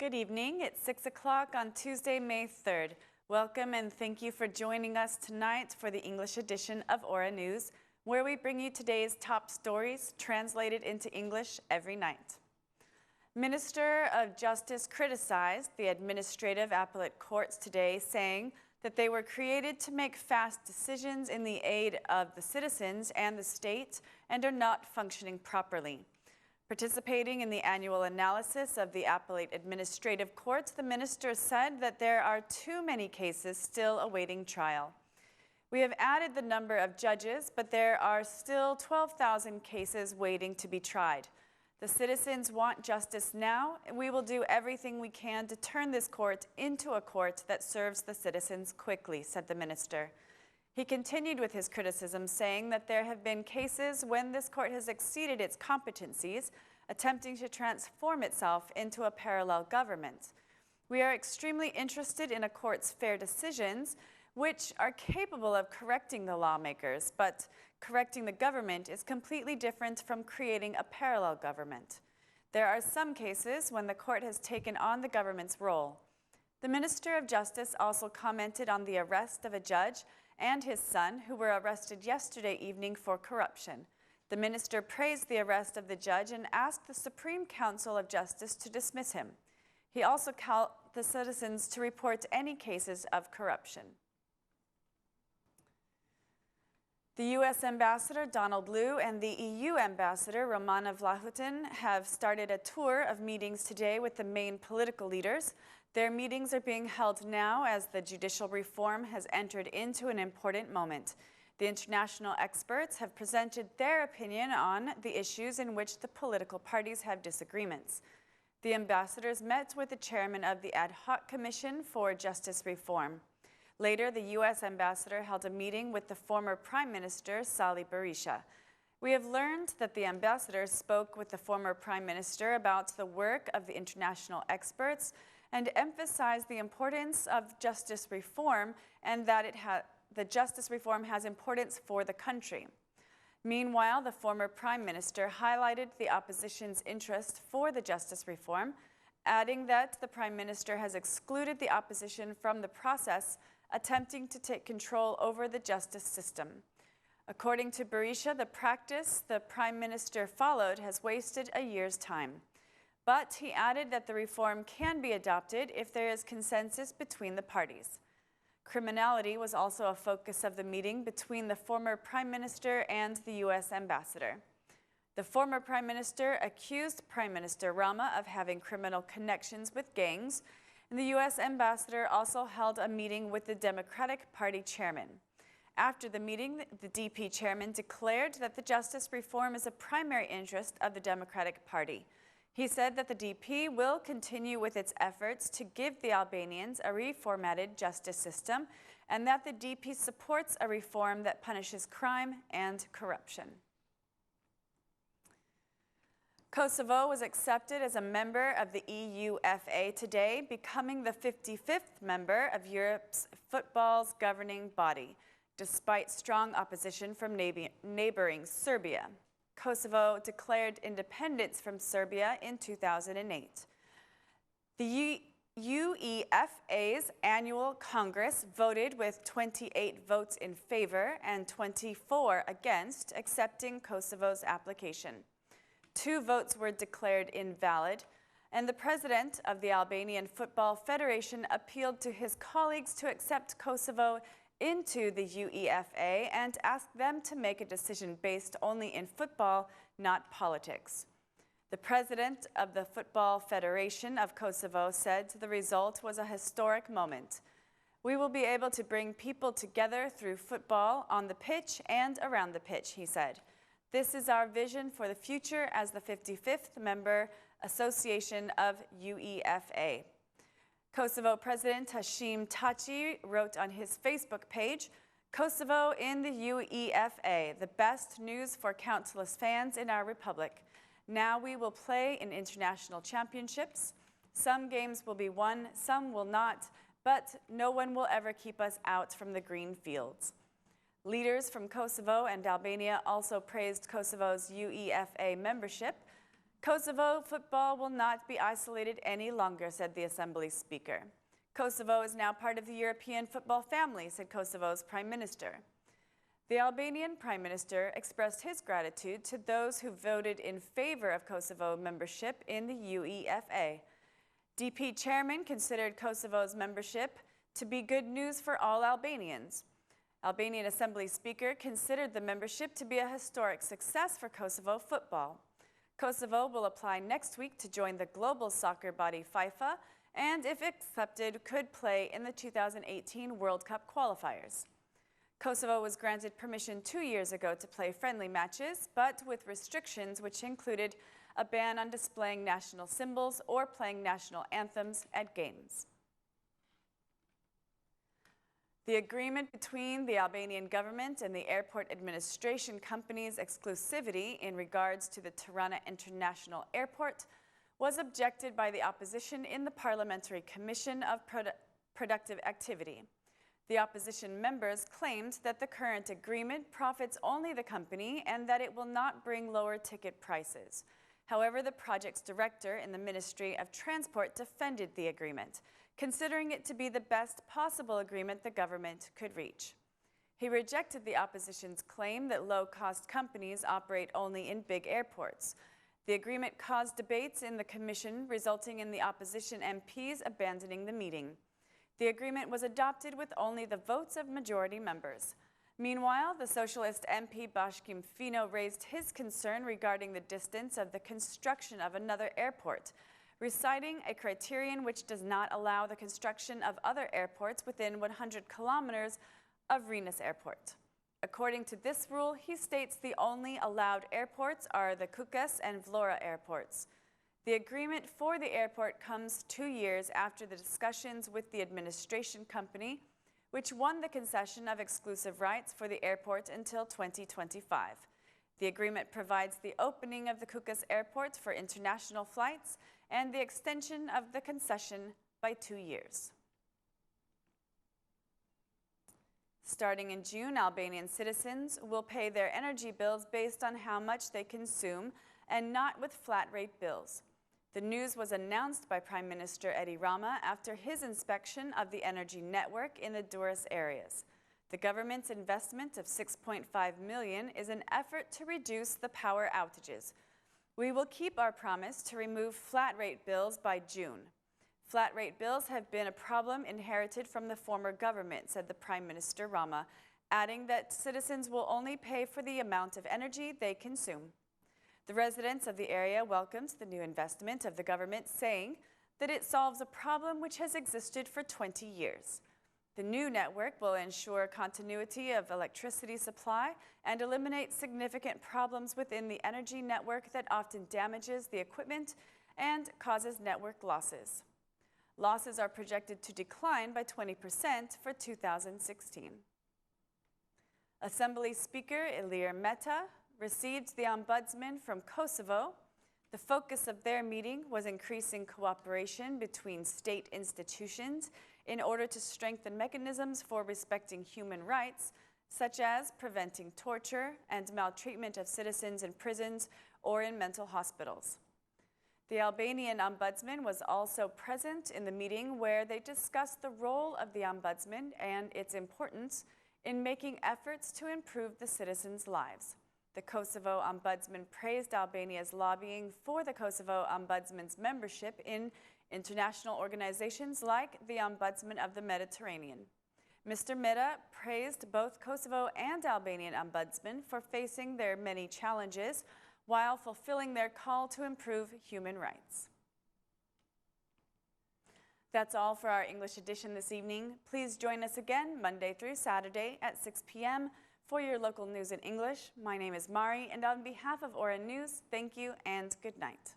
Good evening. It's 6 o'clock on Tuesday, May 3rd. Welcome and thank you for joining us tonight for the English edition of Aura News, where we bring you today's top stories translated into English every night. Minister of Justice criticized the administrative appellate courts today, saying that they were created to make fast decisions in the aid of the citizens and the state and are not functioning properly. Participating in the annual analysis of the appellate administrative courts, the minister said that there are too many cases still awaiting trial. We have added the number of judges, but there are still 12,000 cases waiting to be tried. The citizens want justice now, and we will do everything we can to turn this court into a court that serves the citizens quickly, said the minister. He continued with his criticism, saying that there have been cases when this court has exceeded its competencies, attempting to transform itself into a parallel government. We are extremely interested in a court's fair decisions, which are capable of correcting the lawmakers, but correcting the government is completely different from creating a parallel government. There are some cases when the court has taken on the government's role. The Minister of Justice also commented on the arrest of a judge and his son, who were arrested yesterday evening for corruption. The minister praised the arrest of the judge and asked the Supreme Council of Justice to dismiss him. He also called the citizens to report any cases of corruption. The U.S. Ambassador Donald Liu and the EU Ambassador Rama have started a tour of meetings today with the main political leaders. Their meetings are being held now as the judicial reform has entered into an important moment. The international experts have presented their opinion on the issues in which the political parties have disagreements. The ambassadors met with the chairman of the Ad Hoc Commission for Justice Reform. Later, the U.S. ambassador held a meeting with the former Prime Minister, Sali Berisha. We have learned that the ambassador spoke with the former Prime Minister about the work of the international experts and emphasized the importance of justice reform and that the justice reform has importance for the country. Meanwhile, the former Prime Minister highlighted the opposition's interest for the justice reform, adding that the Prime Minister has excluded the opposition from the process, attempting to take control over the justice system. According to Berisha, the practice the Prime Minister followed has wasted a year's time. But he added that the reform can be adopted if there is consensus between the parties. Criminality was also a focus of the meeting between the former Prime Minister and the U.S. ambassador. The former Prime Minister accused Prime Minister Rama of having criminal connections with gangs, and the U.S. ambassador also held a meeting with the Democratic Party chairman. After the meeting, the DP chairman declared that the justice reform is a primary interest of the Democratic Party. He said that the DP will continue with its efforts to give the Albanians a reformatted justice system and that the DP supports a reform that punishes crime and corruption. Kosovo was accepted as a member of the UEFA today, becoming the 55th member of Europe's football's governing body, despite strong opposition from neighboring Serbia. Kosovo declared independence from Serbia in 2008. The UEFA's annual Congress voted with 28 votes in favor and 24 against accepting Kosovo's application. 2 votes were declared invalid, and the president of the Albanian Football Federation appealed to his colleagues to accept Kosovo into the UEFA and asked them to make a decision based only in football, not politics. The president of the Football Federation of Kosovo said the result was a historic moment. We will be able to bring people together through football on the pitch and around the pitch, he said. This is our vision for the future as the 55th member association of UEFA. Kosovo President Hashim Thaçi wrote on his Facebook page, "Kosovo in the UEFA, the best news for countless fans in our republic. Now we will play in international championships. Some games will be won, some will not, but no one will ever keep us out from the green fields." Leaders from Kosovo and Albania also praised Kosovo's UEFA membership. Kosovo football will not be isolated any longer, said the Assembly Speaker. Kosovo is now part of the European football family, said Kosovo's Prime Minister. The Albanian Prime Minister expressed his gratitude to those who voted in favor of Kosovo membership in the UEFA. DP Chairman considered Kosovo's membership to be good news for all Albanians. Albanian Assembly Speaker considered the membership to be a historic success for Kosovo football. Kosovo will apply next week to join the global soccer body FIFA and, if accepted, could play in the 2018 World Cup qualifiers. Kosovo was granted permission 2 years ago to play friendly matches, but with restrictions which included a ban on displaying national symbols or playing national anthems at games. The agreement between the Albanian government and the airport administration company's exclusivity in regards to the Tirana International Airport was objected by the opposition in the Parliamentary Commission of Productive Activity. The opposition members claimed that the current agreement profits only the company and that it will not bring lower ticket prices. However, the project's director in the Ministry of Transport defended the agreement, considering it to be the best possible agreement the government could reach. He rejected the opposition's claim that low-cost companies operate only in big airports. The agreement caused debates in the commission, resulting in the opposition MPs abandoning the meeting. The agreement was adopted with only the votes of majority members. Meanwhile, the socialist MP Bashkim Fino raised his concern regarding the distance of the construction of another airport, reciting a criterion which does not allow the construction of other airports within 100 kilometers of Rennes Airport. According to this rule, he states the only allowed airports are the Kukas and Vlora airports. The agreement for the airport comes 2 years after the discussions with the administration company, which won the concession of exclusive rights for the airport until 2025. The agreement provides the opening of the Kukas airport for international flights and the extension of the concession by 2 years. Starting in June, Albanian citizens will pay their energy bills based on how much they consume and not with flat rate bills. The news was announced by Prime Minister Rama after his inspection of the energy network in the Durrës areas. The government's investment of $6.5 million is an effort to reduce the power outages. We will keep our promise to remove flat rate bills by June. Flat rate bills have been a problem inherited from the former government, said the Prime Minister Rama, adding that citizens will only pay for the amount of energy they consume. The residents of the area welcomed the new investment of the government, saying that it solves a problem which has existed for 20 years. The new network will ensure continuity of electricity supply and eliminate significant problems within the energy network that often damages the equipment and causes network losses. Losses are projected to decline by 20% for 2016. Assembly Speaker Ilir Meta received the Ombudsman from Kosovo. The focus of their meeting was increasing cooperation between state institutions in order to strengthen mechanisms for respecting human rights, such as preventing torture and maltreatment of citizens in prisons or in mental hospitals. The Albanian Ombudsman was also present in the meeting, where they discussed the role of the Ombudsman and its importance in making efforts to improve the citizens' lives. The Kosovo Ombudsman praised Albania's lobbying for the Kosovo Ombudsman's membership in international organizations like the Ombudsman of the Mediterranean. Mr. Meta praised both Kosovo and Albanian Ombudsman for facing their many challenges while fulfilling their call to improve human rights. That's all for our English edition this evening. Please join us again Monday through Saturday at 6 p.m. for your local news in English. My name is Mari, and on behalf of Aura News, thank you and good night.